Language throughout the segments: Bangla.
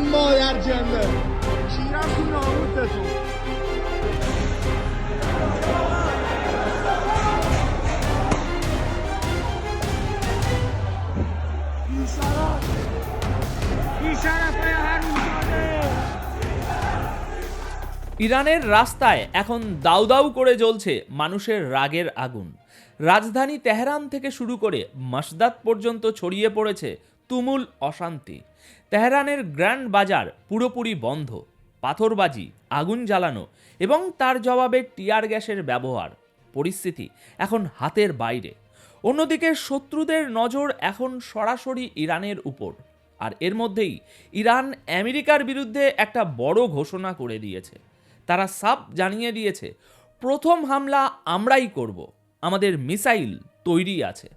مادر جنده شیرم تو ناموستون. بی‌شرفای حرومزاده. ইরানের রাস্তায় এখন দাউ দাউ করে জ্বলছে মানুষের রাগের আগুন। রাজধানী তেহরান থেকে শুরু করে মাসদাত পর্যন্ত ছড়িয়ে পড়েছে তুমুল অশান্তি। তেহরানের গ্র্যান্ড বাজার পুরোপুরি বন্ধ, পাথরবাজি, আগুন জ্বালানো এবং তার জবাবে টিয়ার গ্যাসের ব্যবহার। পরিস্থিতি এখন হাতের বাইরে। অন্যদিকে শত্রুদের নজর এখন সরাসরি ইরানের উপর। আর এর মধ্যেই ইরান আমেরিকার বিরুদ্ধে একটা বড় ঘোষণা করে দিয়েছে। তারা সাফ জানিয়ে দিয়েছে, প্রথম হামলা আমরাই করব, আমাদের মিসাইল তৈরি আছে।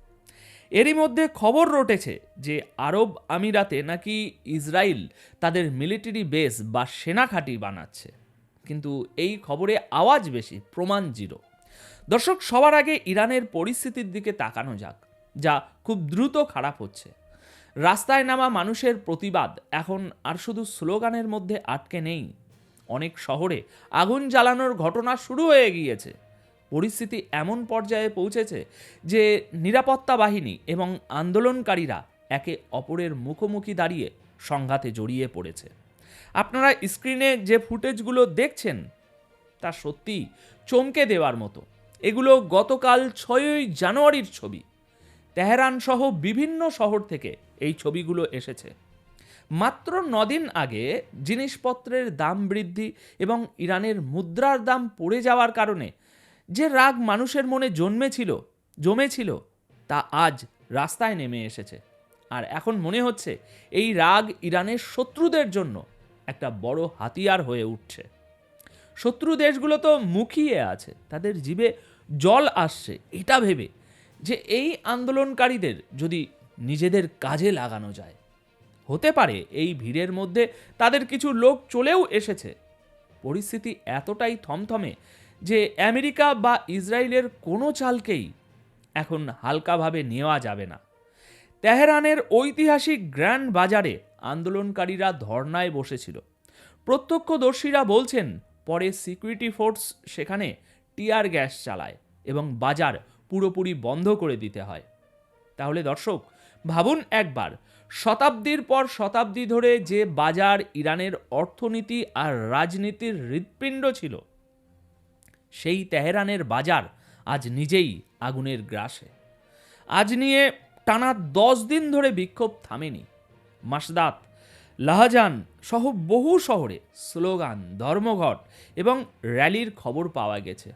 এরই মধ্যে খবর রটেছে যে আরব আমিরাতে নাকি ইসরায়েল তাদের মিলিটারি বেস বা সেনা ঘাঁটি বানাচ্ছে, কিন্তু এই খবরে আওয়াজ বেশি, প্রমাণ জিরো। দর্শক, সবার আগে ইরানের পরিস্থিতির দিকে তাকানো যাক, যা খুব দ্রুত খারাপ হচ্ছে। রাস্তায় নামা মানুষের প্রতিবাদ এখন আর শুধু স্লোগানের মধ্যে আটকে নেই। অনেক শহরে আগুন জ্বালানোর ঘটনা শুরু হয়ে গিয়েছে। পরিস্থিতি এমন পর্যায়ে পৌঁছেছে যে নিরাপত্তা বাহিনী এবং আন্দোলনকারীরা একে অপরের মুখোমুখি দাঁড়িয়ে সংঘাতে জড়িয়ে পড়েছে। আপনারা স্ক্রিনে যে ফুটেজগুলো দেখছেন তা সত্যি চমকে দেওয়ার মতো। এগুলো গতকাল 6ই জানুয়ারির ছবি। তেহরান সহ বিভিন্ন শহর থেকে এই ছবিগুলো এসেছে। মাত্র 9 দিন আগে জিনিসপত্রের দাম বৃদ্ধি এবং ইরানের মুদ্রার দাম পড়ে যাওয়ার কারণে যে রাগ মানুষের মনে জমেছিল তা আজ রাস্তায় নেমে এসেছে। আর এখন মনে হচ্ছে এই রাগ ইরানের শত্রুদের জন্য একটা বড় হাতিয়ার হয়ে উঠছে। শত্রু দেশগুলো তো মুখিয়ে আছে, তাদের জিভে জল আসছে এটা ভেবে যে এই আন্দোলনকারীদের যদি নিজেদের কাজে লাগানো যায়, হতে পারে এই ভিড়ের মধ্যে তাদের কিছু লোক চলেও এসেছে। পরিস্থিতি এতটাই থমথমে যে আমেরিকা বা ইসরায়েলের কোনো চালকেই এখন হালকাভাবে নেওয়া যাবে না। তেহরানের ঐতিহাসিক গ্র্যান্ড বাজারে আন্দোলনকারীরা ধর্নায় বসেছিল। প্রত্যক্ষদর্শীরা বলছেন পরে সিকিউরিটি ফোর্স সেখানে টিয়ার গ্যাস চালায় এবং বাজার পুরোপুরি বন্ধ করে দিতে হয়। তাহলে দর্শক, ভাবুন একবার, শতাব্দীর পর শতাব্দী ধরে যে বাজার ইরানের অর্থনীতি আর রাজনীতির হৃৎপিণ্ড ছিল, সেই তেহরানের বাজার আজ নিজেই আগুনের গ্রাসে। আজ নিয়ে টানা 10 দিন ধরে বিক্ষোভ থামেনি। মাসদাত, লাহাজান সহ বহু শহরে স্লোগান, ধর্মঘট এবং র্যালির খবর পাওয়া গেছে।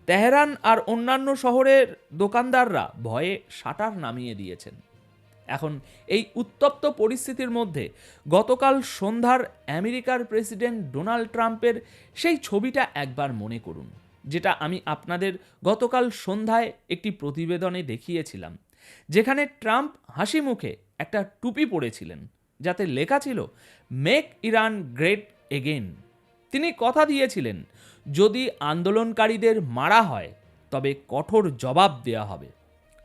তেহরান আর অন্যান্য শহরের দোকানদাররা ভয়ে শাটার নামিয়ে দিয়েছেন। এখন এই উত্তপ্ত পরিস্থিতির মধ্যে গতকাল সন্ধ্যার আমেরিকার প্রেসিডেন্ট ডোনাল্ড ট্রাম্পের সেই ছবিটা একবার মনে করুন, যেটা আমি আপনাদের গতকাল সন্ধ্যায় একটি প্রতিবেদনে দেখিয়েছিলাম, যেখানে ট্রাম্প হাসি মুখে একটা টুপি পরেছিলেন যাতে লেখা ছিল মেক ইরান গ্রেট এগেন। তিনি কথা দিয়েছিলেন, যদি আন্দোলনকারীদের মারা হয় তবে কঠোর জবাব দেওয়া হবে।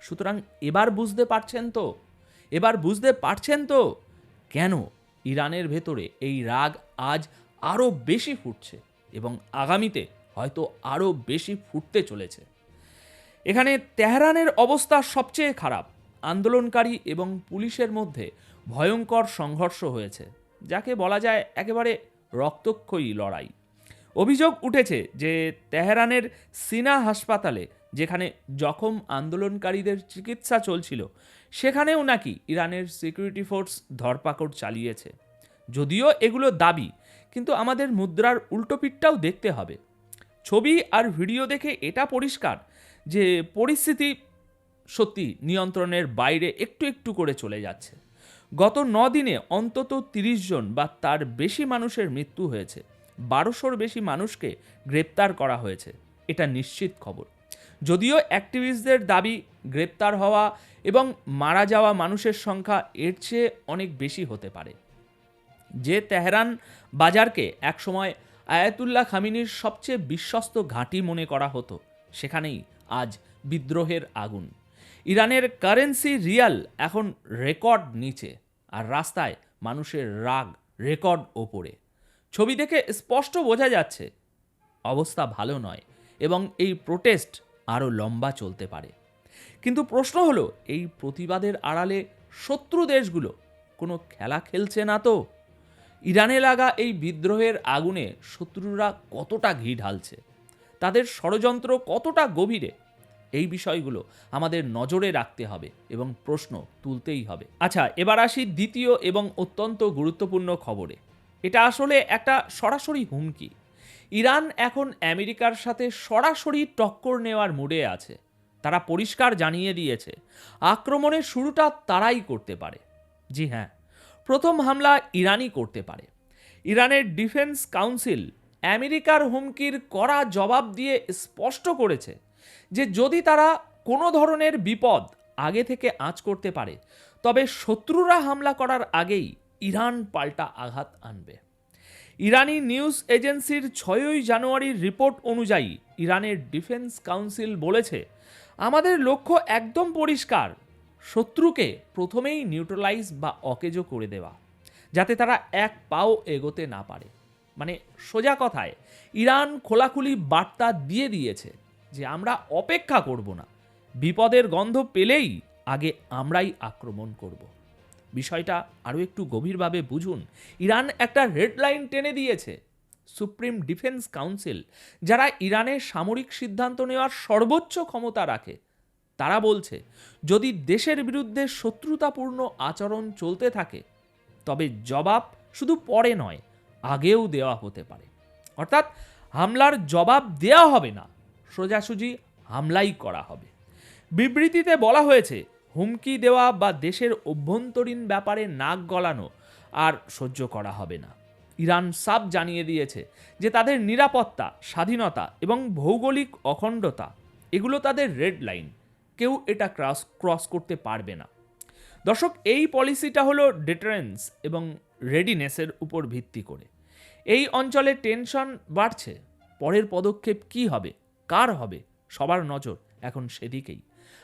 সুতরাং এবার বুঝতে পারছেন তো কেন ইরানের ভেতরে এই রাগ আজ আরও বেশি ফুটছে এবং আগামীতে হয়তো আরও বেশি ফুটতে চলেছে। এখানে তেহরানের অবস্থা সবচেয়ে খারাপ। আন্দোলনকারী এবং পুলিশের মধ্যে ভয়ঙ্কর সংঘর্ষ হয়েছে, যাকে বলা যায় একেবারে রক্তক্ষয়ী লড়াই। অভিযোগ উঠেছে যে তেহরানের সিনা হাসপাতালে, যেখানে জখম আন্দোলনকারীদের চিকিৎসা চলছিল, সেখানেও নাকি ইরানের সিকিউরিটি ফোর্স ধরপাকড় চালিয়েছে। যদিও এগুলো দাবি, কিন্তু আমাদের মুদ্রার উল্টোপিঠটাও দেখতে হবে। ছবি আর ভিডিও দেখে এটা পরিষ্কার যে পরিস্থিতি সত্যি নিয়ন্ত্রণের বাইরে একটু একটু করে চলে যাচ্ছে। গত 9 দিনে অন্তত 30 জন বা তার বেশি মানুষের মৃত্যু হয়েছে, 1200-র বেশি মানুষকে গ্রেপ্তার করা হয়েছে, এটা নিশ্চিত খবর। যদিও অ্যাক্টিভিস্টদের দাবি গ্রেপ্তার হওয়া এবং মারা যাওয়া মানুষের সংখ্যা এর চেয়ে অনেক বেশি হতে পারে। যে তেহরান বাজারকে একসময় আয়াতুল্লাহ খামিনির সবচেয়ে বিশ্বস্ত ঘাঁটি মনে করা হতো, সেখানেই আজ বিদ্রোহের আগুন। ইরানের কারেন্সি রিয়াল এখন রেকর্ড নিচে, আর রাস্তায় মানুষের রাগ রেকর্ড ওপরে। ছবি দেখে স্পষ্ট বোঝা যাচ্ছে অবস্থা ভালো নয় এবং এই প্রোটেস্ট আরও লম্বা চলতে পারে। কিন্তু প্রশ্ন হলো, এই প্রতিবাদের আড়ালে শত্রু দেশগুলো কোনো খেলা খেলছে না তো? ইরানে লাগা এই বিদ্রোহের আগুনে শত্রুরা কতটা ঘি ঢালছে, তাদের ষড়যন্ত্র কতটা গভীরে, এই বিষয়গুলো আমাদের নজরে রাখতে হবে এবং প্রশ্ন তুলতেই হবে। আচ্ছা, এবার আসি দ্বিতীয় এবং অত্যন্ত গুরুত্বপূর্ণ খবরে। এটা আসলে একটা সরাসরি হুমকি। ইরান এখন আমেরিকার সাথে সরাসরি টক্কর নেওয়ার মুডে আছে। তারা পরিষ্কার জানিয়ে দিয়েছে আক্রমণের শুরুটা তারাই করতে পারে। জি হ্যাঁ, প্রথম হামলা ইরানই করতে পারে। ইরানের ডিফেন্স কাউন্সিল আমেরিকার হুমকির কড়া জবাব দিয়ে স্পষ্ট করেছে যে যদি তারা কোনো ধরনের বিপদ আগে থেকে আঁচ করতে পারে, তবে শত্রুরা হামলা করার আগেই ইরান পাল্টা আঘাত আনবে। ইরানি নিউজ এজেন্সির 6ই জানুয়ারির রিপোর্ট অনুযায়ী ইরানের ডিফেন্স কাউন্সিল বলেছে, আমাদের লক্ষ্য একদম পরিষ্কার, শত্রুকে প্রথমেই নিউট্রালাইজ বা অকেজো করে দেওয়া, যাতে তারা এক পাও এগোতে না পারে। মানে সোজা কথায় ইরান খোলাখুলি বার্তা দিয়ে দিয়েছে যে আমরা অপেক্ষা করব না, বিপদের গন্ধ পেলেই আগে আমরাই আক্রমণ করব। বিষয়টা আরও একটু গভীরভাবে বুঝুন। ইরান একটা রেড লাইন টেনে দিয়েছে। সুপ্রিম ডিফেন্স কাউন্সিল, যারা ইরানের সামরিক সিদ্ধান্ত নেওয়ার সর্বোচ্চ ক্ষমতা রাখে, তারা বলছে যদি দেশের বিরুদ্ধে শত্রুতাপূর্ণ আচরণ চলতে থাকে, তবে জবাব শুধু পরে নয়, আগেও দেওয়া হতে পারে। অর্থাৎ হামলার জবাব দেওয়া হবে না, সোজাসুজি হামলাই করা হবে। বিবৃতিতে বলা হয়েছে, হুমকি দেওয়া বা দেশের অভ্যন্তরীণ ব্যাপারে নাক গলানো আর সহ্য করা হবে না। ইরান সাফ জানিয়ে দিয়েছে যে তাদের নিরাপত্তা, স্বাধীনতা এবং ভৌগোলিক অখণ্ডতা এগুলো তাদের রেড লাইন, কেউ এটা ক্রস করতে পারবে না। দর্শক, এই পলিসিটা হলো ডিটারেন্স এবং রেডিনেসের উপর ভিত্তি করে। এই অঞ্চলে টেনশন বাড়ছে, পরের পদক্ষেপ কি হবে, কার হবে, সবার নজর এখন সেদিকেই।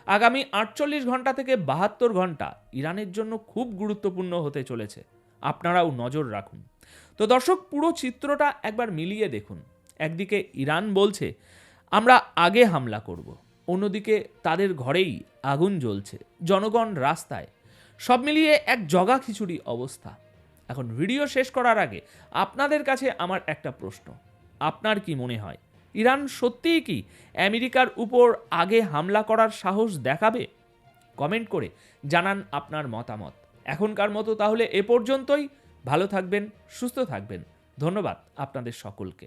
আগামী 48 ঘন্টা থেকে 72 ঘন্টা ইরানের জন্য খুব গুরুত্বপূর্ণ হতে চলেছে, আপনারাও নজর রাখুন। তো দর্শক, পুরো চিত্রটা একবার মিলিয়ে দেখুন। একদিকে ইরান বলছে আমরা আগে হামলা করব, অন্যদিকে তাদের ঘরেই আগুন জ্বলছে, জনগণ রাস্তায়, সব মিলিয়ে এক জগা খিচুড়ি অবস্থা। এখন ভিডিও শেষ করার আগে আপনাদের কাছে আমার একটা প্রশ্ন, আপনার কি মনে হয় ইরান সত্যিই কি আমেরিকার উপর আগে হামলা করার সাহস দেখাবে? কমেন্ট করে জানান আপনার মতামত। এখনকার মতো তাহলে এ পর্যন্তই। ভালো থাকবেন, সুস্থ থাকবেন। ধন্যবাদ আপনাদের সকলকে।